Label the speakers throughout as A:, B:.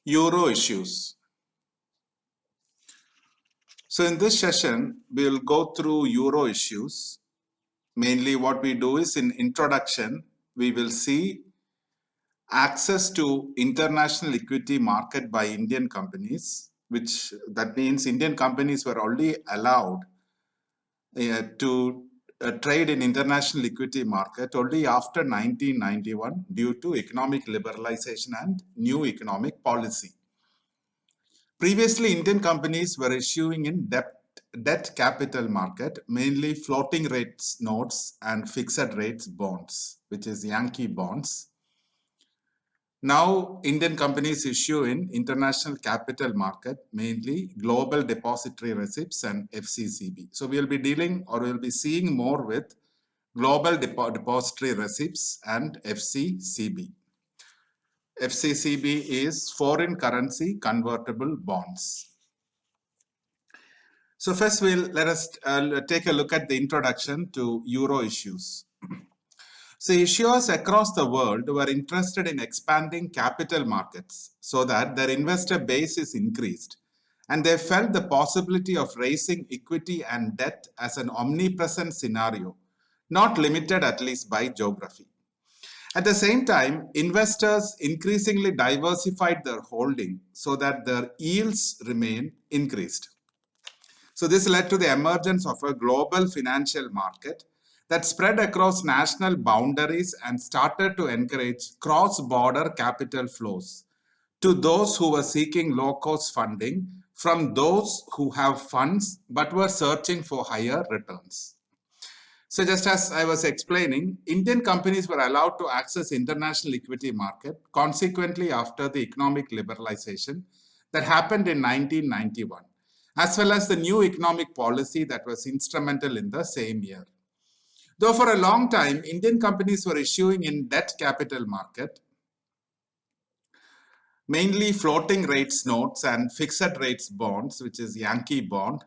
A: Euro issues. So in this session, we will go through Euro issues. Mainly what we do is in introduction, we will see access to international equity market by Indian companies, which that means Indian companies were only allowed to trade in international equity market only after 1991 due to economic liberalization and new economic policy. Previously, Indian companies were issuing in debt capital market, mainly floating rates notes and fixed rates bonds, which is Yankee bonds. Now, Indian companies issue in international capital market, mainly global depository receipts and FCCB. So we will be dealing or we will be seeing more with global depository receipts and FCCB. FCCB is Foreign Currency Convertible Bonds. So first let us take a look at the introduction to Euro issues. So issuers across the world were interested in expanding capital markets so that their investor base is increased, and they felt the possibility of raising equity and debt as an omnipresent scenario, not limited at least by geography. At the same time, investors increasingly diversified their holding so that their yields remain increased. So this led to the emergence of a global financial market that spread across national boundaries and started to encourage cross-border capital flows to those who were seeking low-cost funding from those who have funds but were searching for higher returns. So just as I was explaining, Indian companies were allowed to access international equity market consequently after the economic liberalization that happened in 1991, as well as the new economic policy that was instrumental in the same year. Though for a long time, Indian companies were issuing in debt capital market, mainly floating rates notes and fixed rates bonds, which is Yankee bond.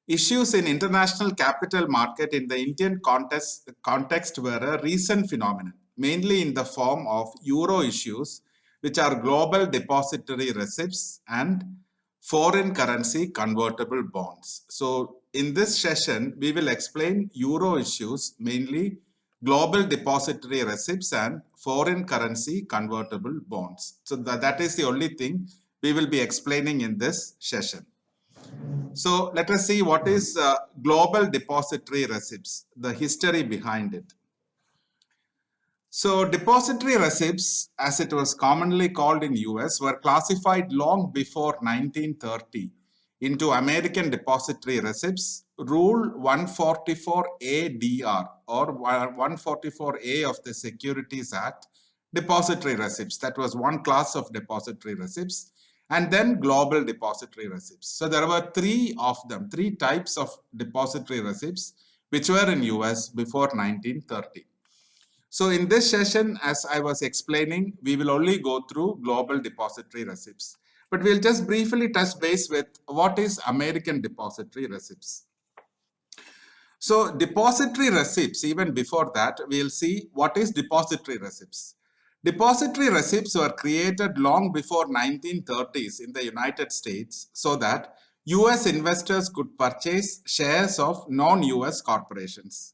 A: Issues in international capital market in the Indian context were a recent phenomenon, mainly in the form of Euro issues, which are global depository receipts and foreign currency convertible bonds. So in this session, we will explain Euro issues, mainly global depository receipts and foreign currency convertible bonds. So that is the only thing we will be explaining in this session. So let us see what is global depository receipts, the history behind it. So depository receipts, as it was commonly called in US, were classified long before 1930 into American Depository Receipts, Rule 144A-DR or 144A of the Securities Act, depository receipts. That was one class of depository receipts, and then global depository receipts. So there were three of them, three types of depository receipts which were in US before 1930. So in this session, as I was explaining, we will only go through global depository receipts. But we'll just briefly touch base with what is American depository receipts. So depository receipts, even before that, we'll see what is depository receipts. Depository receipts were created long before 1930s in the United States so that US investors could purchase shares of non-US corporations.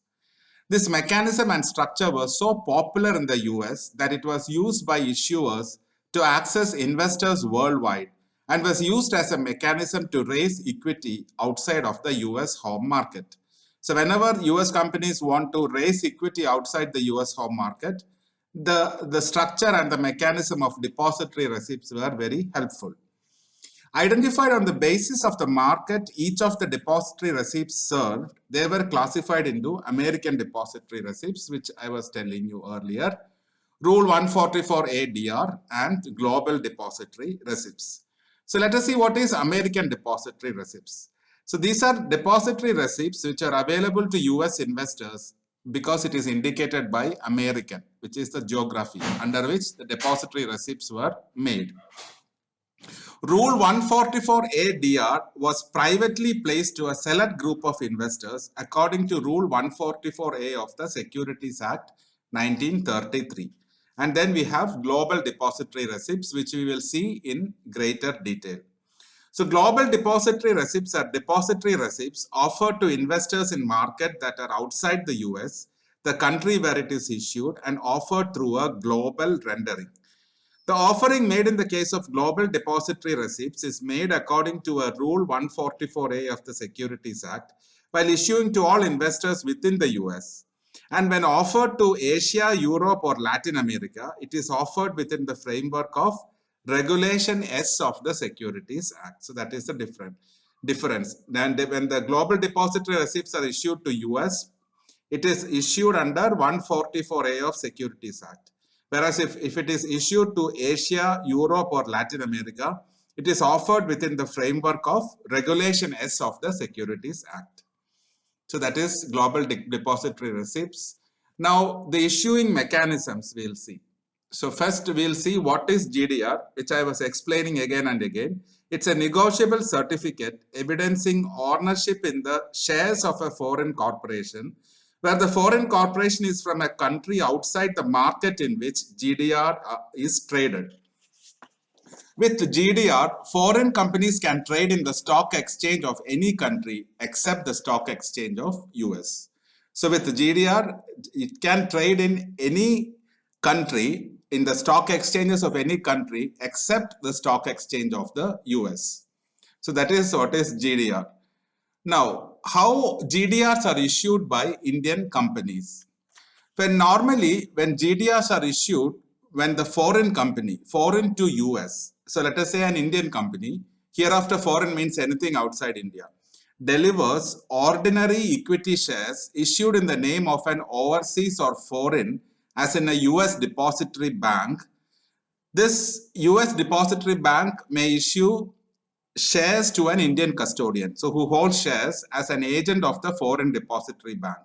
A: This mechanism and structure was so popular in the US that it was used by issuers to access investors worldwide and was used as a mechanism to raise equity outside of the US home market. So whenever US companies want to raise equity outside the US home market, the structure and the mechanism of depository receipts were very helpful. Identified on the basis of the market each of the depository receipts served, they were classified into American depository receipts, which I was telling you earlier, Rule 144A-DR and global depository receipts. So let us see what is American depository receipts. So these are depository receipts which are available to US investors because it is indicated by American, which is the geography under which the depository receipts were made. Rule 144A-DR was privately placed to a select group of investors according to Rule 144A of the Securities Act 1933. And then we have global depository receipts, which we will see in greater detail. So global depository receipts are depository receipts offered to investors in market that are outside the US, the country where it is issued, and offered through a global rendering. The offering made in the case of global depository receipts is made according to a Rule 144A of the Securities Act while issuing to all investors within the US. And when offered to Asia, Europe, or Latin America, it is offered within the framework of Regulation S of the Securities Act. So that is the difference. Then when the global depository receipts are issued to US, it is issued under 144A of Securities Act. Whereas if it is issued to Asia, Europe, or Latin America, it is offered within the framework of Regulation S of the Securities Act. So that is global depository receipts. Now the issuing mechanisms we'll see. So first we'll see what is GDR, which I was explaining again and again. It's a negotiable certificate evidencing ownership in the shares of a foreign corporation, where the foreign corporation is from a country outside the market in which GDR is traded. With GDR, foreign companies can trade in the stock exchange of any country except the stock exchange of US. So with GDR, it can trade in any country in the stock exchanges of any country except the stock exchange of the US. So that is what is GDR. Now, how GDRs are issued by Indian companies? Normally, when GDRs are issued, when the foreign company, foreign to US, so let us say an Indian company, hereafter foreign means anything outside India, delivers ordinary equity shares issued in the name of an overseas or foreign, as in a US depository bank. This US depository bank may issue shares to an Indian custodian, so who holds shares as an agent of the foreign depository bank,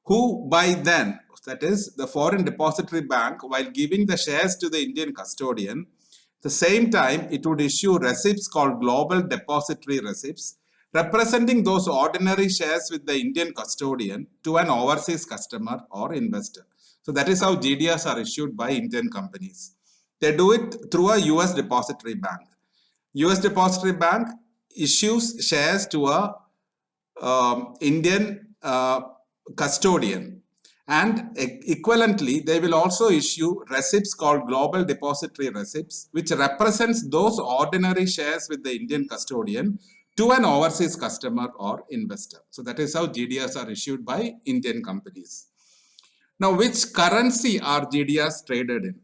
A: who by then, that is the foreign depository bank, while giving the shares to the Indian custodian, the same time it would issue receipts called global depository receipts, representing those ordinary shares with the Indian custodian to an overseas customer or investor. So that is how GDRs are issued by Indian companies. They do it through a US depository bank. US depository bank issues shares to a Indian custodian, and equivalently they will also issue receipts called global depository receipts, which represents those ordinary shares with the Indian custodian to an overseas customer or investor. So that is how GDRs are issued by Indian companies. Now, which currency are GDRs traded in?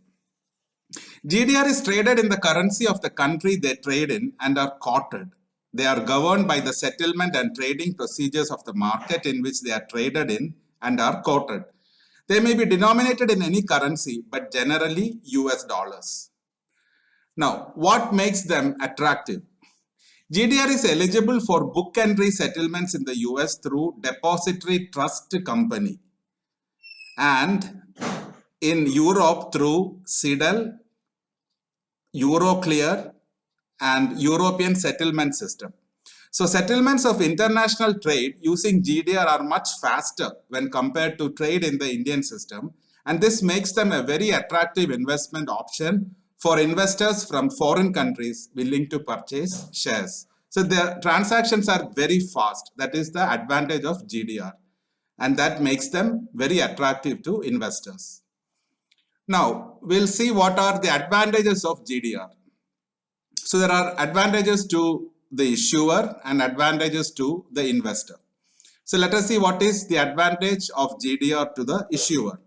A: GDR is traded in the currency of the country they trade in and are quoted. They are governed by the settlement and trading procedures of the market in which they are traded in and are quoted. They may be denominated in any currency, but generally US dollars. Now, what makes them attractive? GDR is eligible for book entry settlements in the US through Depository Trust Company, and in Europe through CIDL, Euroclear, and European settlement system. So settlements of international trade using GDR are much faster when compared to trade in the Indian system, and this makes them a very attractive investment option for investors from foreign countries willing to purchase shares. So the transactions are very fast. That is the advantage of GDR, and that makes them very attractive to investors. Now, we'll see what are the advantages of GDR. So there are advantages to the issuer and advantages to the investor. So let us see what is the advantage of GDR to the issuer.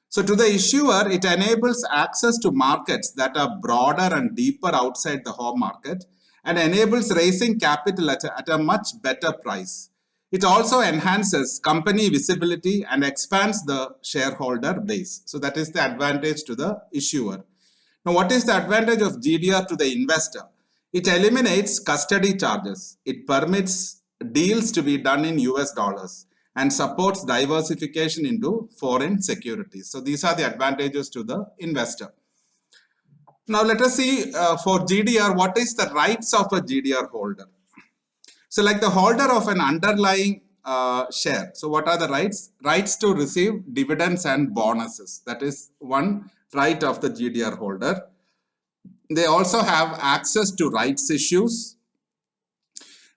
A: So to the issuer, it enables access to markets that are broader and deeper outside the home market, and enables raising capital at a much better price. It also enhances company visibility and expands the shareholder base. So that is the advantage to the issuer. Now, what is the advantage of GDR to the investor? It eliminates custody charges. It permits deals to be done in US dollars and supports diversification into foreign securities. So these are the advantages to the investor. Now let us see for GDR, what is the rights of a GDR holder? So like the holder of an underlying share. So what are the rights? Rights to receive dividends and bonuses. That is one right of the GDR holder. They also have access to rights issues.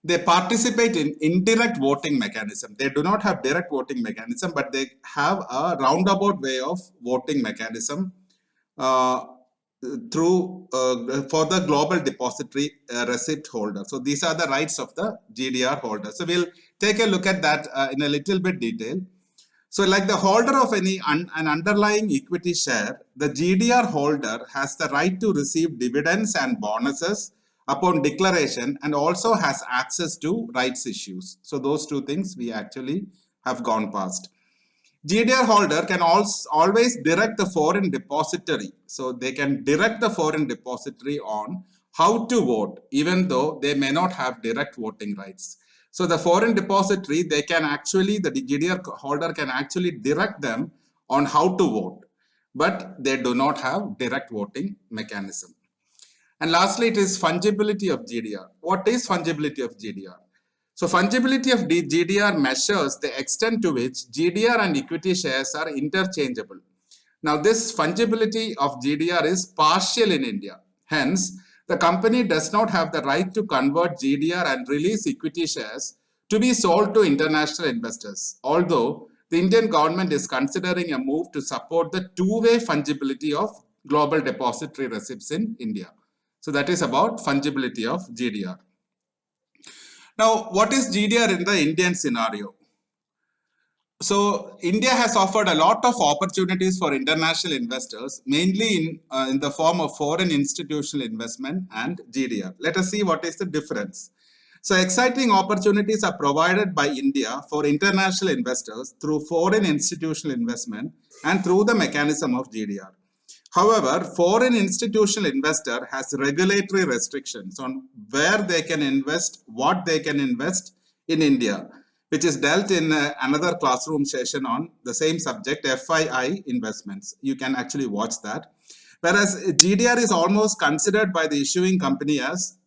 A: They participate in indirect voting mechanism. They do not have direct voting mechanism, but they have a roundabout way of voting mechanism uh, for the global depository receipt holder. So these are the rights of the GDR holder. So we'll take a look at that in a little bit detail. So like the holder of an underlying equity share, the GDR holder has the right to receive dividends and bonuses upon declaration and also has access to rights issues. So those two things we actually have gone past. GDR holder can also always direct the foreign depository. So they can direct the foreign depository on how to vote, even though they may not have direct voting rights. So the foreign depository, the GDR holder can actually direct them on how to vote, but they do not have direct voting mechanism. And lastly, it is fungibility of GDR. What is fungibility of GDR? So fungibility of GDR measures the extent to which GDR and equity shares are interchangeable. Now this fungibility of GDR is partial in India. Hence, the company does not have the right to convert GDR and release equity shares to be sold to international investors, although the Indian government is considering a move to support the two-way fungibility of global depository receipts in India. So that is about fungibility of GDR. Now, what is GDR in the Indian scenario? So, India has offered a lot of opportunities for international investors, mainly in the form of foreign institutional investment and GDR. Let us see what is the difference. So, exciting opportunities are provided by India for international investors through foreign institutional investment and through the mechanism of GDR. However, foreign institutional investor has regulatory restrictions on where they can invest, what they can invest in India, which is dealt in another classroom session on the same subject, FII investments. You can actually watch that. Whereas GDR is almost considered by the issuing company as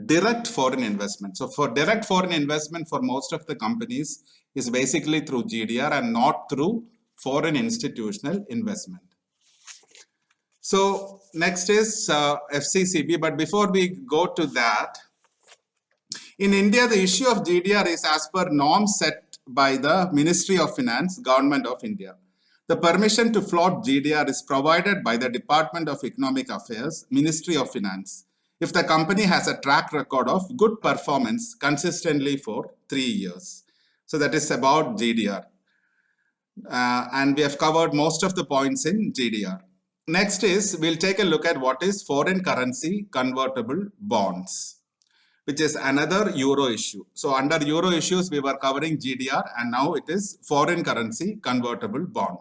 A: direct foreign investment. So for direct foreign investment for most of the companies is basically through GDR and not through foreign institutional investment. So next is FCCB, but before we go to that, in India, the issue of GDR is as per norms set by the Ministry of Finance, Government of India. The permission to float GDR is provided by the Department of Economic Affairs, Ministry of Finance, if the company has a track record of good performance consistently for 3 years. So that is about GDR. And we have covered most of the points in GDR. Next is, we'll take a look at what is foreign currency convertible bonds, which is another euro issue. So under euro issues, we were covering GDR and now it is foreign currency convertible bond.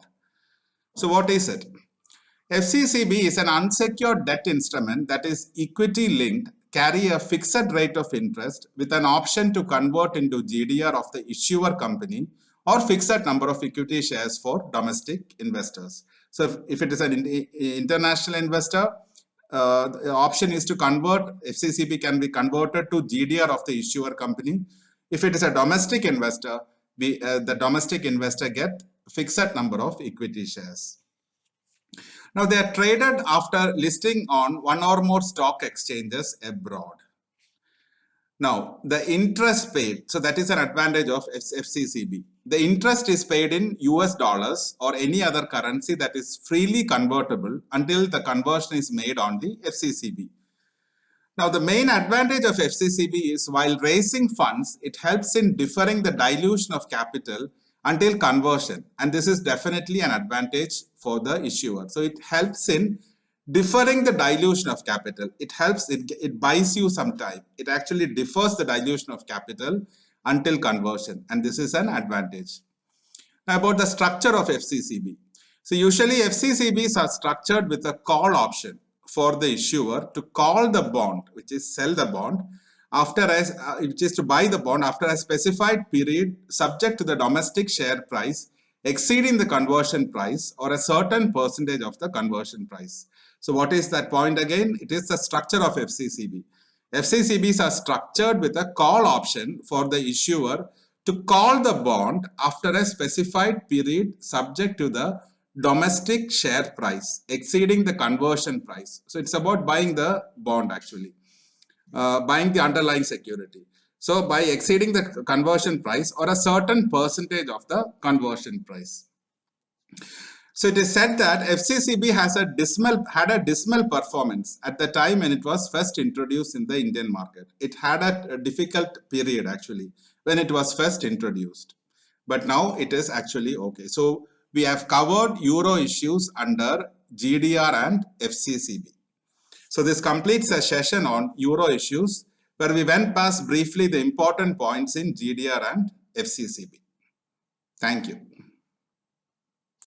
A: So what is it? FCCB is an unsecured debt instrument that is equity linked, carry a fixed rate of interest with an option to convert into GDR of the issuer company or fixed number of equity shares for domestic investors. So if it is an international investor, the option is to convert, FCCB can be converted to GDR of the issuer company. If it is a domestic investor, the domestic investor get fixed number of equity shares. Now they are traded after listing on one or more stock exchanges abroad. Now the interest paid, so that is an advantage of FCCB. The interest is paid in US dollars or any other currency that is freely convertible until the conversion is made on the FCCB. Now the main advantage of FCCB is while raising funds, it helps in deferring the dilution of capital until conversion, and this is definitely an advantage for the issuer. So it helps in deferring the dilution of capital. It buys you some time. It actually defers the dilution of capital until conversion, and this is an advantage. Now about the structure of FCCB. So usually FCCBs are structured with a call option for the issuer to call the bond, which is sell the bond, which is to buy the bond after a specified period subject to the domestic share price exceeding the conversion price or a certain percentage of the conversion price. So what is that point again? It is the structure of FCCB. FCCBs are structured with a call option for the issuer to call the bond after a specified period subject to the domestic share price exceeding the conversion price. So it's about buying the bond actually, buying the underlying security. So by exceeding the conversion price or a certain percentage of the conversion price. So it is said that FCCB had a dismal performance at the time when it was first introduced in the Indian market. It had a difficult period actually when it was first introduced, but now it is actually okay. So we have covered Euro issues under GDR and FCCB. So this completes a session on Euro issues where we went past briefly the important points in GDR and FCCB. Thank you.